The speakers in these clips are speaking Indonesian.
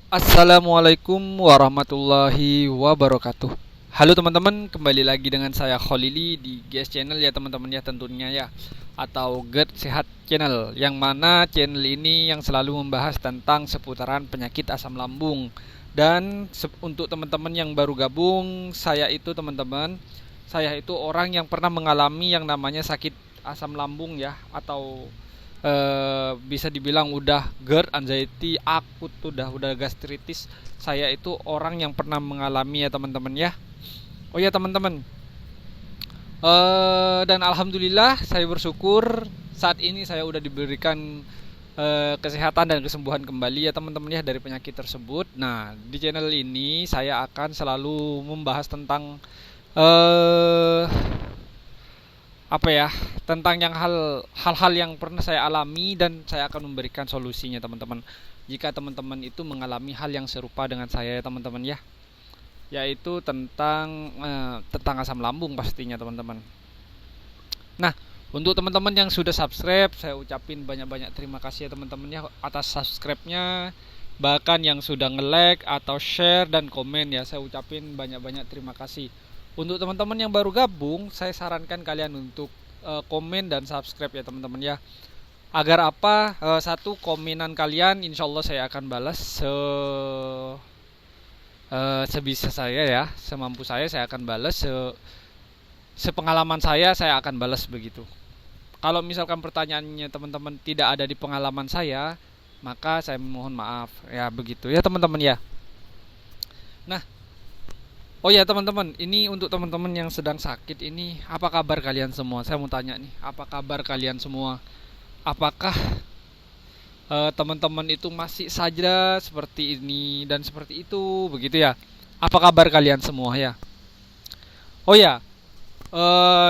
Assalamualaikum warahmatullahi wabarakatuh. Halo teman-teman, kembali lagi dengan saya Kholili di GS Channel ya teman-teman ya tentunya ya, atau GERD Sehat Channel, yang mana channel ini yang selalu membahas tentang seputaran penyakit asam lambung. Dan untuk teman-teman yang baru gabung, saya itu orang yang pernah mengalami yang namanya sakit asam lambung ya, atau bisa dibilang udah GERD, anxiety akut, udah gastritis. Saya itu orang yang pernah mengalami ya teman-teman ya. Oh ya teman-teman, dan alhamdulillah saya bersyukur saat ini saya udah diberikan kesehatan dan kesembuhan kembali ya teman-teman ya dari penyakit tersebut. Nah, di channel ini saya akan selalu membahas tentang eh apa ya, tentang hal-hal yang pernah saya alami, dan saya akan memberikan solusinya teman-teman jika teman-teman itu mengalami hal yang serupa dengan saya ya teman-teman ya, yaitu tentang asam lambung pastinya teman-teman. Nah, untuk teman-teman yang sudah subscribe, saya ucapin banyak-banyak terima kasih ya teman-teman ya atas subscribe-nya. Bahkan yang sudah nge-like atau share dan komen ya, saya ucapin banyak-banyak terima kasih. Untuk teman-teman yang baru gabung, saya sarankan kalian untuk komen dan subscribe ya teman-teman ya. Agar apa? Satu komenan kalian insya Allah saya akan balas sebisa saya ya, semampu saya akan balas, sepengalaman saya akan balas begitu. Kalau misalkan pertanyaannya teman-teman tidak ada di pengalaman saya, maka saya mohon maaf ya, begitu ya teman-teman ya. Nah, oh ya teman-teman, ini untuk teman-teman yang sedang sakit ini, apa kabar kalian semua? Saya mau tanya nih, apa kabar kalian semua? Apakah teman-teman itu masih saja seperti ini dan seperti itu, begitu ya? Apa kabar kalian semua ya? Oh ya,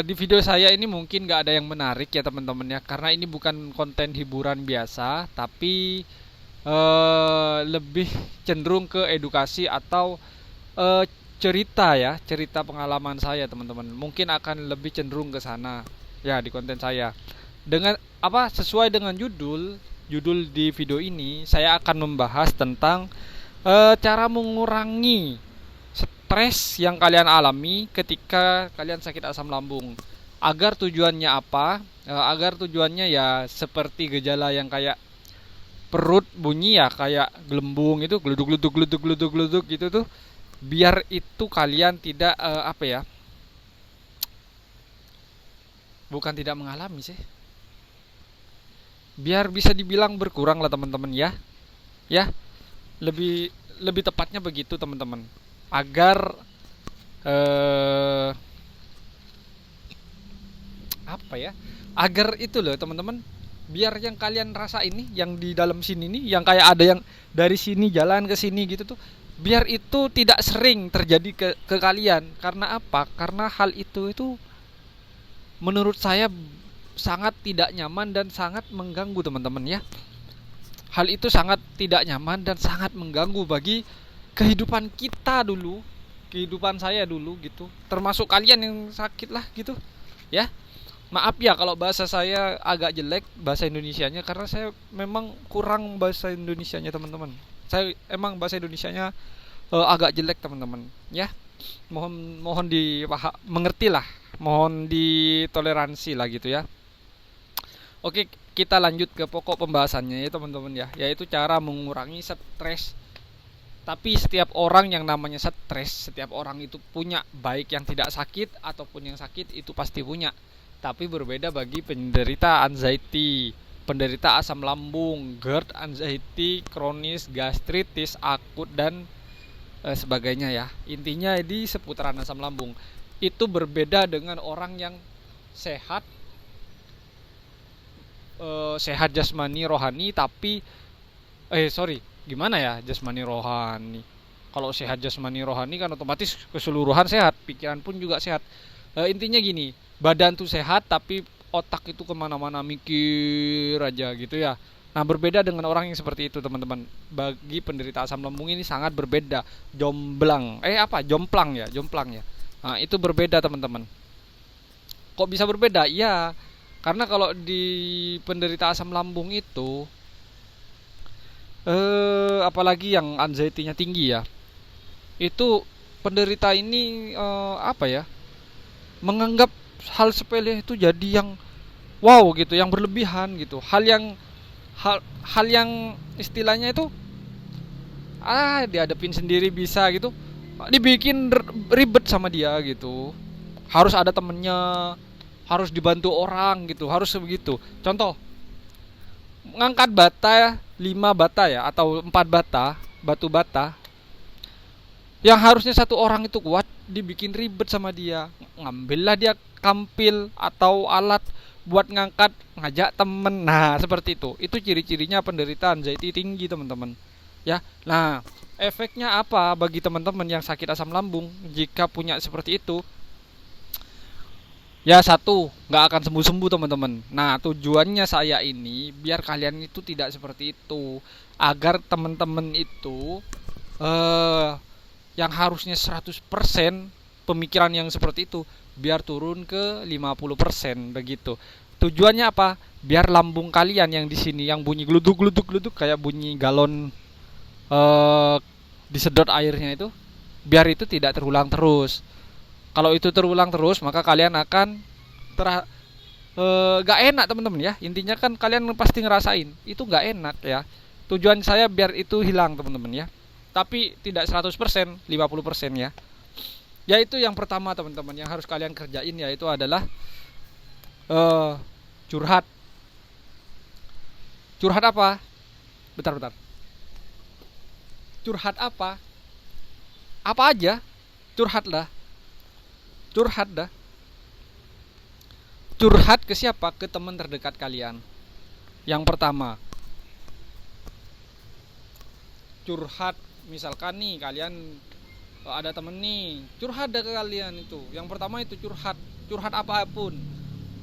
di video saya ini mungkin gak ada yang menarik ya teman-teman ya, karena ini bukan konten hiburan biasa, tapi lebih cenderung ke edukasi atau eh, cerita ya, cerita pengalaman saya teman-teman. Mungkin akan lebih cenderung ke sana ya di konten saya. Dengan apa, sesuai dengan judul di video ini, saya akan membahas tentang cara mengurangi stres yang kalian alami ketika kalian sakit asam lambung. Agar tujuannya apa? Agar tujuannya ya seperti gejala yang kayak perut bunyi ya, kayak gelembung itu, geluduk geluduk geluduk geluduk geluduk gitu tuh, biar itu kalian tidak apa ya, bukan tidak mengalami sih, biar bisa dibilang berkurang lah teman-teman ya. Ya, lebih lebih tepatnya begitu teman-teman. Agar eh apa ya, agar itu loh teman-teman, biar yang kalian rasa ini, yang di dalam sini nih, yang kayak ada yang dari sini jalan ke sini gitu tuh, biar itu tidak sering terjadi ke kalian. Karena apa? Karena hal itu menurut saya sangat tidak nyaman dan sangat mengganggu teman-teman ya. Hal itu sangat tidak nyaman dan sangat mengganggu bagi kehidupan kita dulu, kehidupan saya dulu gitu, termasuk kalian yang sakit lah gitu ya. Maaf ya kalau bahasa saya agak jelek bahasa Indonesianya, karena saya memang kurang bahasa Indonesianya teman-teman. Saya emang bahasa Indonesianya agak jelek teman-teman ya. Mohon mohon mengerti lah, mohon ditoleransi lah gitu ya. Oke, kita lanjut ke pokok pembahasannya ya teman-teman ya, yaitu cara mengurangi stres. Tapi setiap orang yang namanya stres, setiap orang itu punya, baik yang tidak sakit ataupun yang sakit itu pasti punya. Tapi berbeda bagi penderita anxiety, penderita asam lambung, GERD, anxiety, kronis, gastritis, akut, dan sebagainya ya. Intinya di seputaran asam lambung. Itu berbeda dengan orang yang sehat, sehat jasmani rohani, tapi sorry, gimana ya, jasmani rohani, kalau sehat jasmani rohani kan otomatis keseluruhan sehat, pikiran pun juga sehat. Intinya gini, badan tuh sehat tapi otak itu kemana-mana mikir aja gitu ya. Nah, berbeda dengan orang yang seperti itu teman-teman. Bagi penderita asam lambung ini sangat berbeda. Jomplang ya. Nah, itu berbeda teman-teman. Kok bisa berbeda? Ya, karena kalau di penderita asam lambung itu apalagi yang anxiety-nya tinggi ya, itu penderita ini apa ya, menganggap hal sepele itu jadi yang wow gitu, yang berlebihan gitu, hal yang istilahnya itu dihadapin sendiri bisa gitu, dibikin ribet sama dia gitu, harus ada temennya, harus dibantu orang gitu, harus begitu. Contoh, ngangkat bata 5 bata ya, atau 4 bata, batu bata, yang harusnya satu orang itu kuat, dibikin ribet sama dia. Ngambillah dia kampil atau alat buat ngangkat, ngajak temen. Nah seperti itu ciri-cirinya penderita anxiety tinggi teman-teman ya. Nah efeknya apa bagi teman-teman yang sakit asam lambung jika punya seperti itu? Ya satu, nggak akan sembuh-sembuh teman-teman. Nah tujuannya saya ini biar kalian itu tidak seperti itu, agar teman-teman itu yang harusnya 100% pemikiran yang seperti itu biar turun ke 50% begitu. Tujuannya apa? Biar lambung kalian yang di sini yang bunyi gluduk-gluduk-gluduk kayak bunyi galon disedot airnya itu, biar itu tidak terulang terus. Kalau itu terulang terus, maka kalian akan gak enak teman-teman ya. Intinya kan kalian pasti ngerasain itu gak enak ya. Tujuan saya biar itu hilang teman-teman ya. Tapi tidak 100%, 50% ya. Yaitu yang pertama teman-teman yang harus kalian kerjain, yaitu adalah curhat. Curhat apa? Bentar. Curhat apa? Apa aja? Curhat dah. Curhat ke siapa? Ke teman terdekat kalian. Yang pertama, curhat misalkan nih kalian ada temen nih curhat ke kalian, itu yang pertama itu curhat apapun,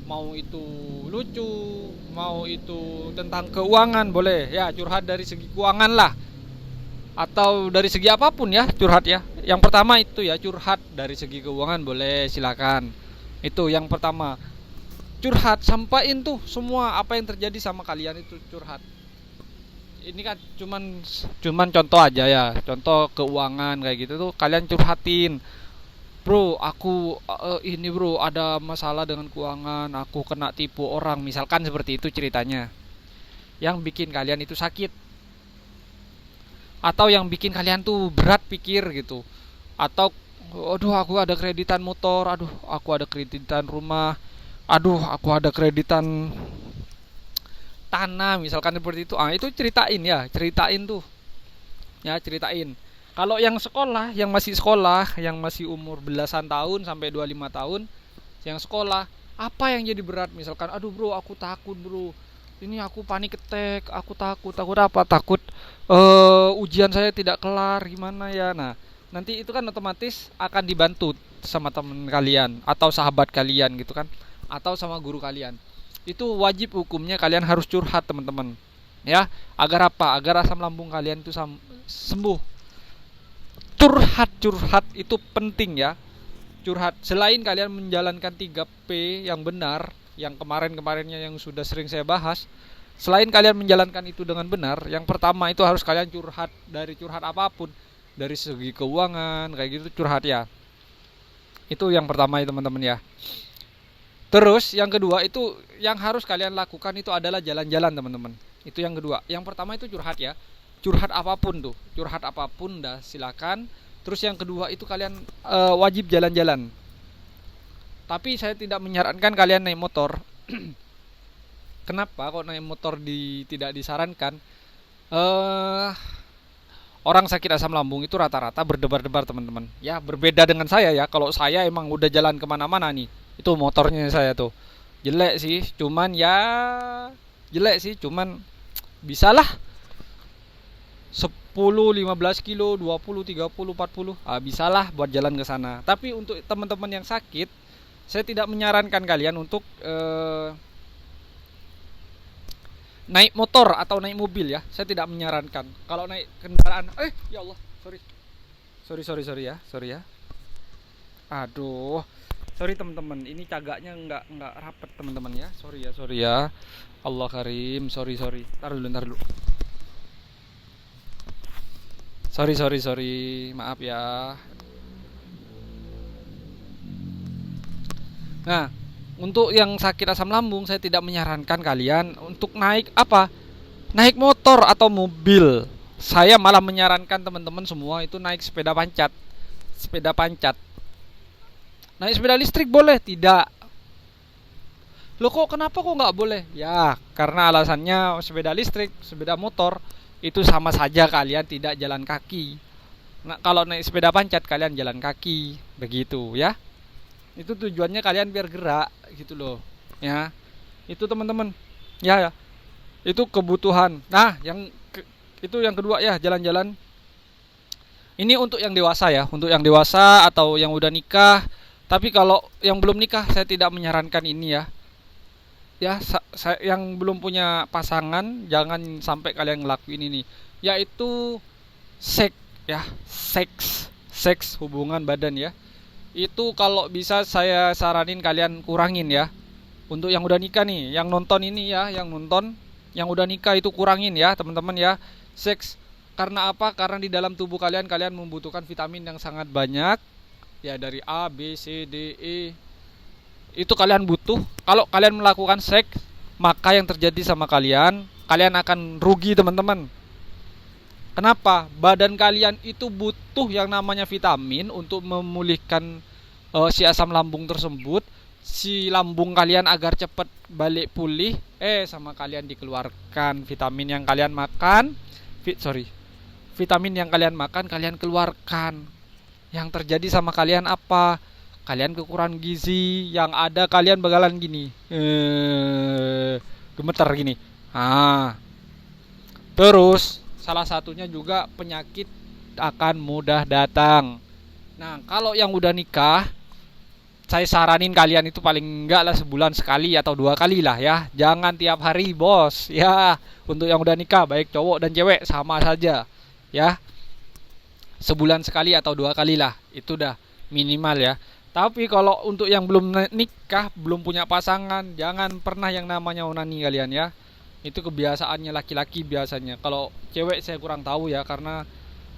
mau itu lucu, mau itu tentang keuangan boleh ya, curhat dari segi keuangan lah, atau dari segi apapun ya curhat ya. Yang pertama itu ya curhat dari segi keuangan boleh, silakan. Itu yang pertama, curhat, sampaikan tuh semua apa yang terjadi sama kalian, itu curhat. Ini kan cuman contoh aja ya, contoh keuangan kayak gitu tuh kalian curhatin. Bro, aku ini bro ada masalah dengan keuangan, aku kena tipu orang, misalkan seperti itu ceritanya. Yang bikin kalian itu sakit, atau yang bikin kalian tuh berat pikir gitu. Atau aduh aku ada kreditan motor, aduh aku ada kreditan rumah, aduh aku ada kreditan tanah, misalkan seperti itu. Itu ceritain tuh ya, ceritain. Kalau yang sekolah, yang masih umur belasan tahun sampai 25 tahun yang sekolah, apa yang jadi berat, misalkan aduh bro aku takut bro, ini aku panik attack, aku takut apa, takut ujian saya tidak kelar, gimana ya. Nah nanti itu kan otomatis akan dibantu sama teman kalian atau sahabat kalian gitu kan, atau sama guru kalian. Itu wajib hukumnya kalian harus curhat teman-teman ya. Agar apa? Agar asam lambung kalian itu sembuh. Curhat itu penting ya. Curhat, selain kalian menjalankan 3P yang benar, yang kemarinnya yang sudah sering saya bahas, selain kalian menjalankan itu dengan benar, yang pertama itu harus kalian curhat, dari curhat apapun, dari segi keuangan kayak gitu curhat ya. Itu yang pertama ya teman-teman ya. Terus yang kedua itu yang harus kalian lakukan itu adalah jalan-jalan teman-teman. Itu yang kedua. Yang pertama itu curhat ya. Curhat apapun dah silakan. Terus yang kedua itu kalian wajib jalan-jalan. Tapi saya tidak menyarankan kalian naik motor. Kenapa kok naik motor tidak disarankan? Orang sakit asam lambung itu rata-rata berdebar-debar teman-teman. Ya berbeda dengan saya ya. Kalau saya emang udah jalan kemana-mana nih, itu motornya saya tuh jelek sih, cuman bisalah 10-15 kilo, 20, 30, 40 bisalah buat jalan ke sana. Tapi untuk teman-teman yang sakit, saya tidak menyarankan kalian untuk naik motor atau naik mobil ya. Saya tidak menyarankan. Kalau naik kendaraan, ya Allah, sorry ya. Aduh, sorry teman-teman, ini cagaknya nggak rapet teman-teman ya. Sorry ya. Allah karim, sorry. Taruh dulu. Sorry, maaf ya. Nah, untuk yang sakit asam lambung saya tidak menyarankan kalian untuk naik apa? Naik motor atau mobil. Saya malah menyarankan teman-teman semua itu naik sepeda pancat. Sepeda pancat. Naik sepeda listrik boleh? Tidak. Loh kok kenapa kok nggak boleh? Ya, karena alasannya sepeda listrik, sepeda motor itu sama saja kalian tidak jalan kaki. Nah, kalau naik sepeda pancat kalian jalan kaki, begitu ya. Itu tujuannya kalian biar gerak gitu loh. Ya. Itu teman-teman. Ya, ya. Itu kebutuhan. Nah, itu yang kedua ya, jalan-jalan. Ini untuk yang dewasa ya, untuk yang dewasa atau yang udah nikah. Tapi kalau yang belum nikah saya tidak menyarankan ini ya. Ya, yang belum punya pasangan jangan sampai kalian ngelakuin ini. Yaitu seks ya, seks hubungan badan ya. Itu kalau bisa saya saranin kalian kurangin ya. Untuk yang udah nikah nih, yang nonton ini ya, yang udah nikah itu kurangin ya teman-teman ya. Seks karena apa? Karena di dalam tubuh kalian membutuhkan vitamin yang sangat banyak ya, dari A, B, C, D, E. Itu kalian butuh. Kalau kalian melakukan seks, maka yang terjadi sama kalian akan rugi teman-teman. Kenapa? Badan kalian itu butuh yang namanya vitamin untuk memulihkan si asam lambung tersebut, si lambung kalian agar cepat balik pulih. Sama kalian dikeluarkan vitamin yang kalian makan. Vitamin yang kalian makan kalian keluarkan. Yang terjadi sama kalian apa? Kalian kekurangan gizi, yang ada kalian bakalan gini, gemeter gini. Terus salah satunya juga penyakit akan mudah datang. Nah, kalau yang udah nikah, saya saranin kalian itu paling enggak lah sebulan sekali atau 2 kali lah ya. Jangan tiap hari bos ya. Untuk yang udah nikah baik cowok dan cewek sama saja ya. Sebulan sekali atau 2 kali lah. Itu udah minimal ya. Tapi kalau untuk yang belum nikah, belum punya pasangan, jangan pernah yang namanya onani kalian ya. Itu kebiasaannya laki-laki biasanya. Kalau cewek saya kurang tahu ya, karena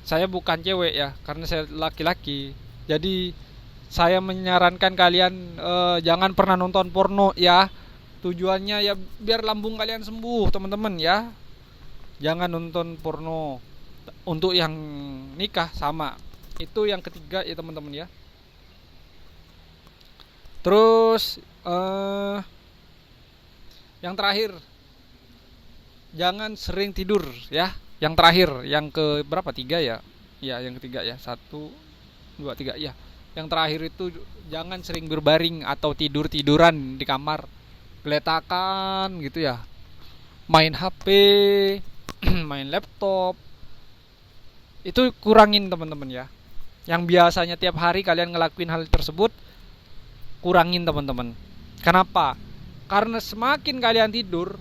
saya bukan cewek ya, karena saya laki-laki. Jadi saya menyarankan kalian jangan pernah nonton porno ya. Tujuannya ya biar lambung kalian sembuh teman-teman ya. Jangan nonton porno. Untuk yang nikah sama. Itu yang ketiga ya teman-teman ya. Terus yang terakhir, jangan sering tidur ya. Yang terakhir, yang ke berapa? 3 ya? Ya, yang ketiga ya. 1, 2, 3 ya. Yang terakhir itu jangan sering berbaring atau tidur-tiduran di kamar, geletakan gitu ya. Main HP, main laptop. Itu kurangin teman-teman ya. Yang biasanya tiap hari kalian ngelakuin hal tersebut, kurangin teman-teman. Kenapa? Karena semakin kalian tidur,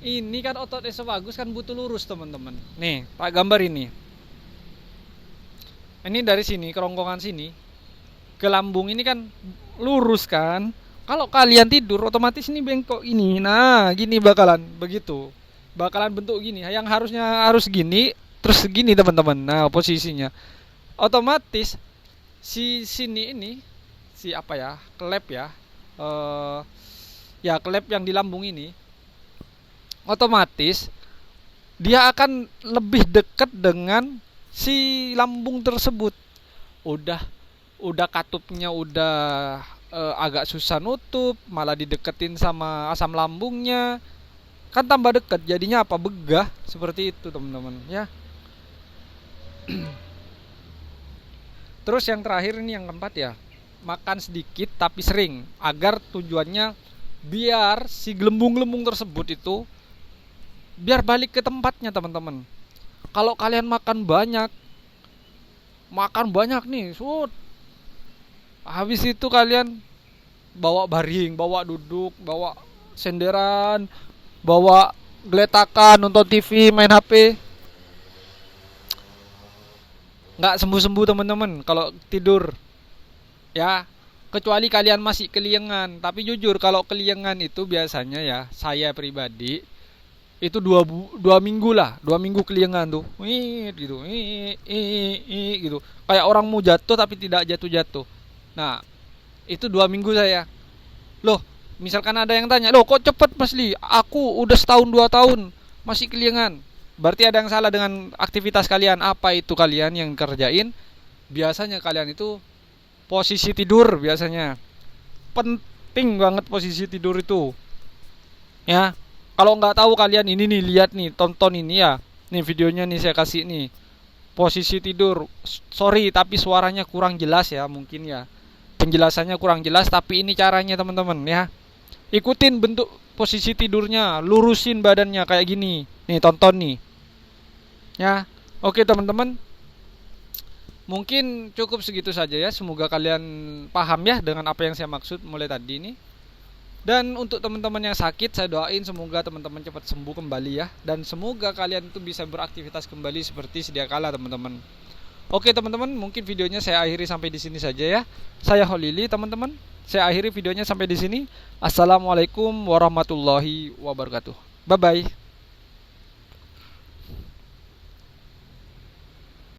ini kan otot esofagus kan butuh lurus teman-teman. Nih, tak gambar ini. Ini dari sini, kerongkongan sini ke lambung ini kan lurus kan. Kalau kalian tidur otomatis ini bengkok ini. Nah, gini bakalan begitu. Bakalan bentuk gini. Yang harus gini, terus gini teman-teman. Nah, posisinya. Otomatis si sini ini, si apa ya? Klep ya. Ya klep yang di lambung ini, otomatis dia akan lebih dekat dengan si lambung tersebut. Udah katupnya udah agak susah nutup, malah dideketin sama asam lambungnya, kan tambah dekat. Jadinya apa? Begah seperti itu teman-teman ya. Terus yang terakhir ini yang keempat ya, makan sedikit tapi sering, agar tujuannya biar si gelembung-gelembung tersebut itu biar balik ke tempatnya teman-teman. Kalau kalian makan banyak nih, habis itu kalian bawa baring, bawa duduk, bawa senderan, bawa geletakan, nonton TV, main HP, nggak sembuh-sembuh teman-teman kalau tidur ya. Kecuali kalian masih keliengan. Tapi jujur kalau keliengan itu biasanya ya, saya pribadi Itu 2 minggu lah, 2 minggu keliengan tuh, gitu, gitu, kayak orang mau jatuh tapi tidak jatuh-jatuh. Nah, itu 2 minggu saya. Loh, misalkan ada yang tanya, loh kok cepet Mas Li? Aku udah setahun 2 tahun masih keliengan. Berarti ada yang salah dengan aktivitas kalian. Apa itu kalian yang kerjain? Biasanya kalian itu posisi tidur biasanya. Penting banget posisi tidur itu. Ya, kalau nggak tahu kalian ini nih, lihat nih, tonton ini ya. Nih videonya nih saya kasih nih. Posisi tidur. Sorry tapi suaranya kurang jelas ya mungkin ya. Penjelasannya kurang jelas tapi ini caranya teman-teman ya. Ikutin bentuk posisi tidurnya, lurusin badannya kayak gini. Nih tonton nih. Ya. Oke teman-teman. Mungkin cukup segitu saja ya. Semoga kalian paham ya dengan apa yang saya maksud mulai tadi ini. Dan untuk teman-teman yang sakit, saya doain semoga teman-teman cepat sembuh kembali ya. Dan semoga kalian itu bisa beraktivitas kembali seperti sedia kala teman-teman. Oke teman-teman, mungkin videonya saya akhiri sampai di sini saja ya. Saya Holili teman-teman. Saya akhiri videonya sampai di sini. Assalamualaikum warahmatullahi wabarakatuh. Bye bye.